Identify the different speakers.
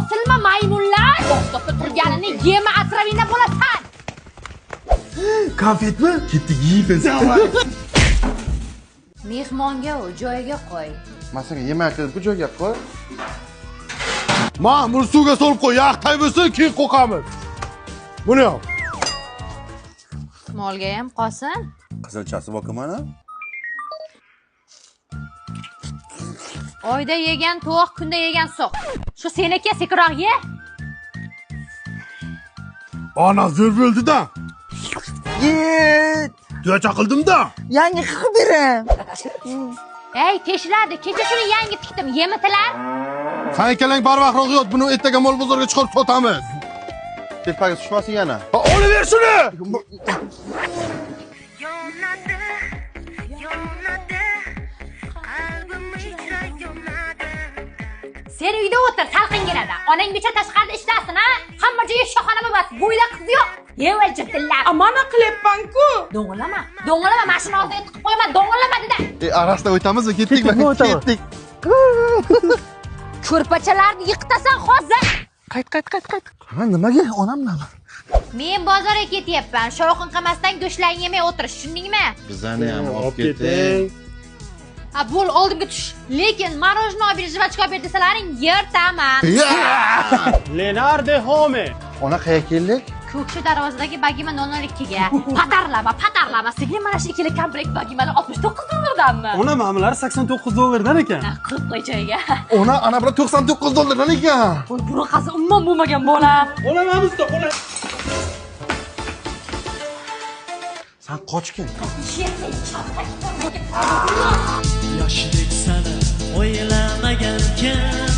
Speaker 1: Bosilma maymunlar. To'xtab turganini yema atravina bo'lasan.
Speaker 2: Konfetmi? Ketdik yeymiz.
Speaker 1: Mehmonga u joyiga qo'y.
Speaker 3: Masaga yemak qilib bu joyga qo'y.
Speaker 2: Ma'mur suvga solib qo'y, yaqtay bo'lsin, keyin qo'qamiz. Buni yo'q.
Speaker 1: Molga ham qolsin.
Speaker 3: Qizilchasi boqimana.
Speaker 1: Oyda yegan to'q, kunda yegan so'q. Shu seniki sekiroq ye.
Speaker 2: Ana zo'r bo'ldi-da.
Speaker 4: Yet.
Speaker 2: Tuyacha qildim-da.
Speaker 4: Yangi qilib beram.
Speaker 1: Ey, teshiladi. Kecha shuni yangi tikdim. Yemitilar.
Speaker 2: Qani keling barvaqtroq yot, buni ertaga mol bozorga chiqarib sotamiz.
Speaker 3: Tepaga tushmasin yana.
Speaker 2: Olaver shuni.
Speaker 1: Sen uyda o'tir, salqin keladi. Onang becha tashqarida ishlasin, ha? Hamma joyi shoxona bo'lmas. Bo'yda qiz yo'q. Yeva jittillar.
Speaker 4: Amana qilyapman-ku.
Speaker 1: Do'ng'ilama. Do'ng'ilama, mashina oldiga tiqib qo'yma. Do'ng'ilama dedi.
Speaker 3: Arasida o'tamizmi? Ketdikmi? Ketdik.
Speaker 1: Ko'rpachalarni yiqitasan hozir.
Speaker 4: Qayt.
Speaker 3: Ha, nimaga? Onam nima?
Speaker 1: Men bozorga ketyapman. Shovqin qilmasdan go'shtlarni yemay o'tirish, tushundingmi?
Speaker 3: Bizani ham olib keting.
Speaker 1: Ha, bo'l, oldimga tush. Lekin marojno olib ber, jivachka olib ber desalaring, yertaman.
Speaker 2: Leonardo Home.
Speaker 3: Ona qayerga keldik?
Speaker 1: Ko'kshi darvozadagi bagima 002 ga. Patarlama. Sizga mana shu ikkili komplekt bagimani 69 dollardanmi?
Speaker 2: Ona ma'mullar 89 dollardan ekan.
Speaker 1: Qilib qo'y joyiga.
Speaker 3: Ona ana bular 99 dollardan ekan.
Speaker 1: Voy, bunaqasi umuman bo'lmagan bolam.
Speaker 2: Olamamizda, ola.
Speaker 3: Sen qochgin.
Speaker 5: Yoshlik sani o'ylamagankan